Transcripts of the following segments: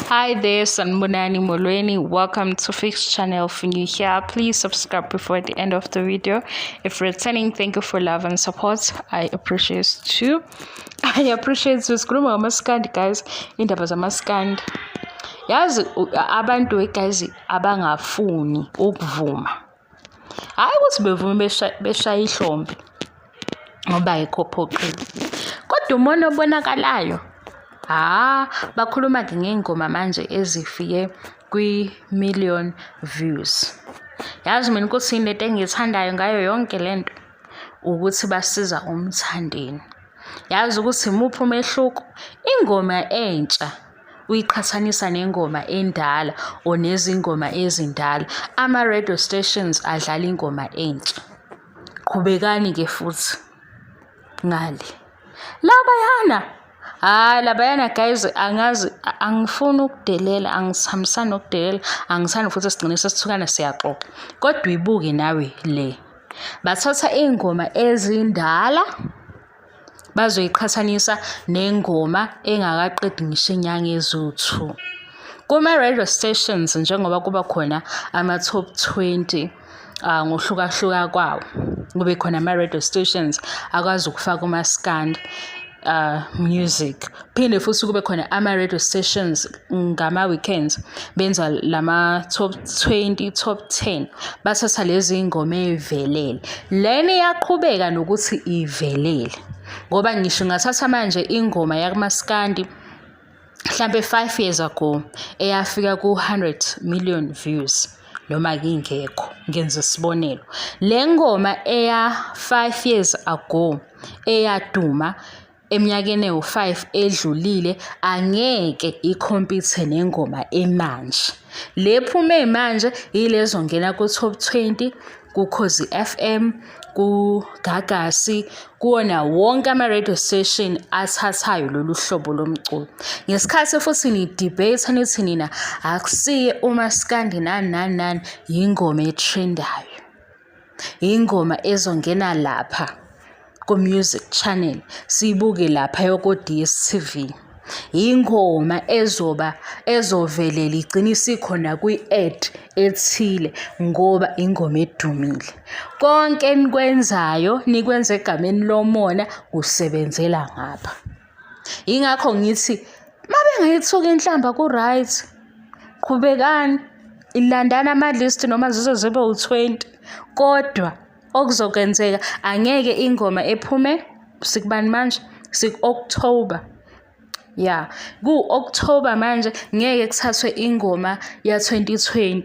Hi there, Mthandeni. Welcome to Fix channel. If you're new here, please subscribe before the end of the video. If returning, thank you for love and support. I appreciate you. I appreciate this group of Maskandi, guys. In the Maskandi. Yazi abantu guys abangafuni ukuvuma. Hayi ukuthi bevuma beshaya ihlombe ngoba ayikho phoqile. Kodwa umono obonakalayo bakhuluma ngengoma manje ezifike kwi-million views. Yazi mina ukuthi into engithandayo ngayo yonke lento ukuthi basiza Mthandeni. Yazi ukuthi imuphi umehluko? Ingoma entsha uyiqhathanisa nengoma endala onezingoma ezindala. Ama radio stations adlala ingoma entsha. Qhubekani ke futhi ngale. Labayana guys, angazi angifuni ukudelela, angisihambisani nokudelela, angisani futhi sigcine sesithukana siyaxoxa. Kodwa ibuke nawe le. Bathatha ingoma ezindala bazoyiqhathanisa nengoma engakaqedi ngisho inyanga eziwu2. Kuma radio stations njengoba kuba khona ama top 20 ngohlukahluka kwawo. Kube khona ama radio stations akwazi ukufaka uMaskandi music. Phinde futhi kube khona ama radio stations ngama weekends benza lama top 20 top 10 bathatha lezi ingoma ezivelele. Leni yaqhubeka nokuthi ivelele ngoba ngisho ngathatha manje ingoma yakuMaskandi mhlambe 5 years ago eyafika ku 100 million views noma kingekho. Ngenza isibonelo, le ngoma eya 5 years ago eyaduma eminyakeni ewu5 edlulile angeke ikompete nengoma emanje. Lephume manje yilezo ngena ku top 20 ku Khozi FM, ku Gagasi, kuona wonke ama radio station athathayo lolu hlobo lomculo. Ngesikhathi futhi ni debate nithi nina akusiye uMaskandi nani ingoma etrendayo. Ingoma ezongena lapha ku music channel sibuke lapha yoko DStv. Ingoma ezovelela igcinisa ikhona kwi-ad ethile ngoba ingoma edumile. Konke enikwenzayo nikwenza egameni lomona usebenzela ngapha. Ingakho ngithi mabe ngayithuka inhlamba ku right. Qhubekani ilandana ama list noma zizozibe u20 kodwa okuzokwenzeka angeke ingoma ephume sikubani manje October. Ku October manje ngeke kuthathwe ingoma ya 2020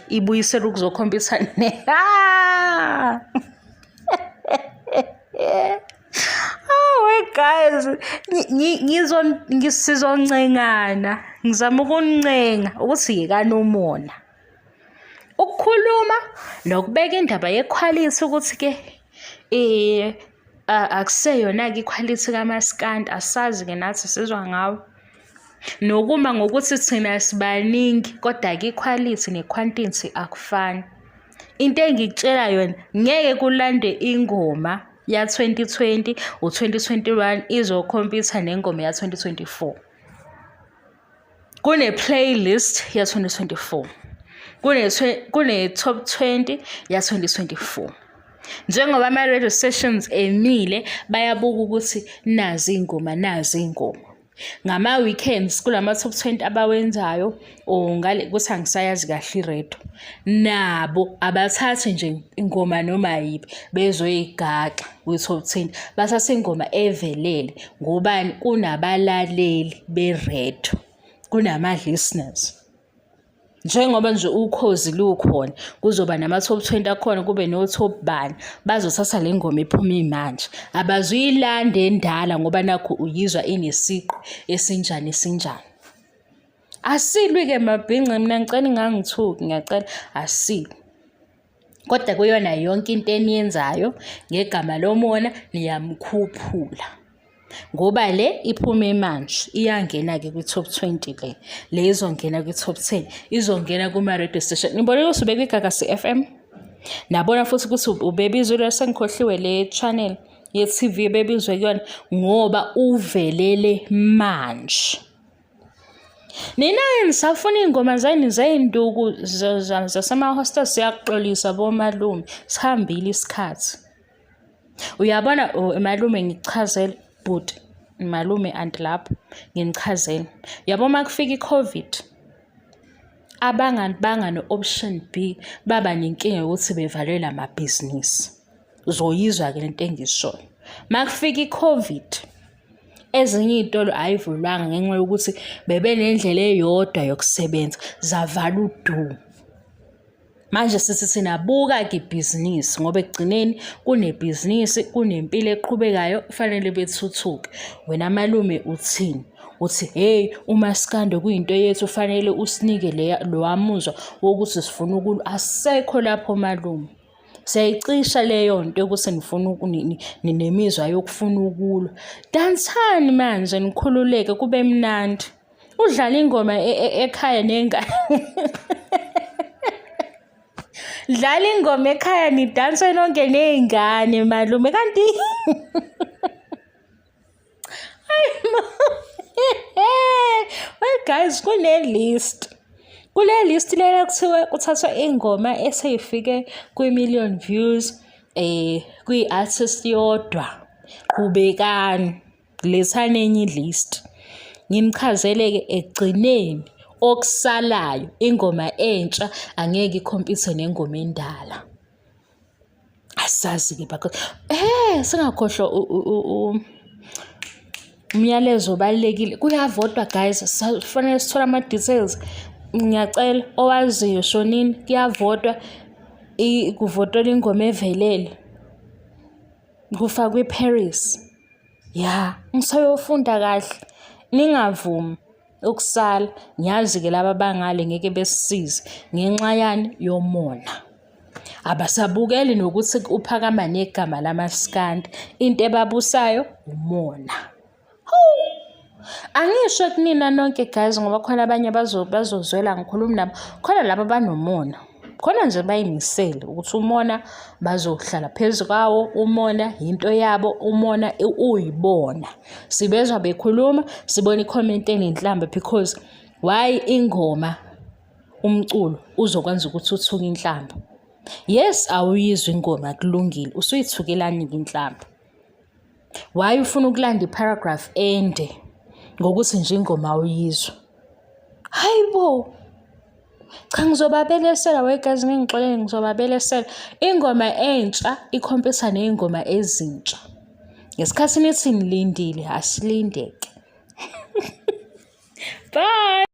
ibuyisele ukuzokhompitha ne. Guys, ngisizoncengana, ngizama ukuncenga ukuthi yekanomona. Ukukhuluma nokubeka indaba yequality ukuthi ke akuseyona ke iquality kaMaskandi asazi ke nathi sizwa ngawo. Nokuma ngokuthi thina sibaningi kodwa ke iquality nequantity akufani. Into engikutshela yona ngeke kulande ingoma ya 2020 u2021 izokhompitha nengoma ya 2024. Kune playlist ya 2024. Kune top 20 ya 2024. Njengoba ama radio stations emile bayabuka ukuthi nazi ingoma. Ngama weekends kulama top 20 abawenzayo ngale kuthi angisayazi kahle iredo. Nabo abathathi nje ingoma noma yipi bezoyigaxa kwi top 10. Bathatha ingoma evelele ngobani kunabalaleli beredo. Kunama listeners. Njengoba nje ukhozi lukhona kuzoba nama top 20 akhona kube no top bani bazothatha le ngoma ephume manje abazuyilanda endala ngoba nakho uyizwa inesiqo esinjani. Asilwi ke mabhinqa mina ngicela ngangithuki ngiyacela asilwi. Kodwa kuyona yonke into eniyenzayo ngegama lomona niyamkhuphula. Ngoba le iphume manje iyangena ke kwi top 20 le izongena kwi top 10 izongena kuma radio station. Nibona ukuthi ubeka iGagasi FM nabona futhi ukuthi ubebizwe sengikhohliwe le channel ye TV ebebizwe kuyona ngoba uvelele manje. Nina-ke nisafuna iy'ngoma zenu zey'nduku zasema-hostel siyakuxolisa bomalume. Sihambile isikhathi. Uyabona malume ngikuchazele bhuti, malume anti lapho nginichazele. Yabo makufika i-COVID, abangani bangano-option B baba nenkinga yokuthi bevalelwe amabhizinisi. Uzoyizwa-ke lento engishoyo. Makufika i-COVID, ezinye iy'tolo ayivulwanga ngenxa yokuthi bebenendlela eyodwa yokusebenza, zavala udu. Manje sithi thina buka-ke ibhizinisi ngoba ekugcineni kunebhizinisi, kunempilo eqhubekayo, kufanele bethuthuke. Wena malume uthini? Uthi hey, uMaskandi kuyinto yethu ufanele usinike lowa muzwa wokuthi sifuna ukulwa. Asekho lapho malume. Siyayicisha leyo nto yokuthi nifuna ninemizwa yokufuna ukulwa. Dansani manje nikhululeke kube mnandi. Udlala ingoma ekhaya nengane. Dlala ingoma ekhaya nidanse nonke ney'ngane malume kanti well guys, kune-list. Kule list lena kuthiwa kuthathwa ingoma eseyifike kwi-1,000,000 views kwi-artist yodwa. Qhubekani, lethani enye i-list. Ngimchazele-ke ekugcineni okusalayo ingoma entsha angeke ikhompithe nengoma endala. Asazi-ke bakho. Singakhohlwa umyalezo obalulekile. Kuyavotwa guys, kufanele sithole ama-details. Ngiyacela owaziyo shonini kuyavotwa, kuvotelwa ingoma evelele, kufakwe Paris. Ya, ngisayofunda kahle. Ningavumi ukusala. Ngiyazi-ke laba bangale ngeke besisize ngenxa yani yomona. Abasabukeli nokuthi uphakama negama lamaskandi. Into ebabusayo umona. Angisho kunina nonke guys ngoba khona abanye bazozwela ngikhuluma nabo. Khona laba banomona. Khona nje bayimisele ukuthi umona bazohlala phezu kwawo. Umona into yabo, umona uyibona. Sibezwa bekhuluma, sibona i-comment enenhlamba because why ingoma umculo uzokwenza ukuthi uthuke inhlamba. Yes, awuyizwa ingoma kulungile, usuyithukelani inhlamba. Why ufuna ukulanda i-paragraph ende ngokuthi nje ingoma awuyizwa? Hayibo. Cha ngizobabelesela wegazi ngingixolele ngizobabelesela. Ingoma entsha ikhompitha nezingoma ezintsha. Ngesikhathi nithi nilindile asilindeke. Bye.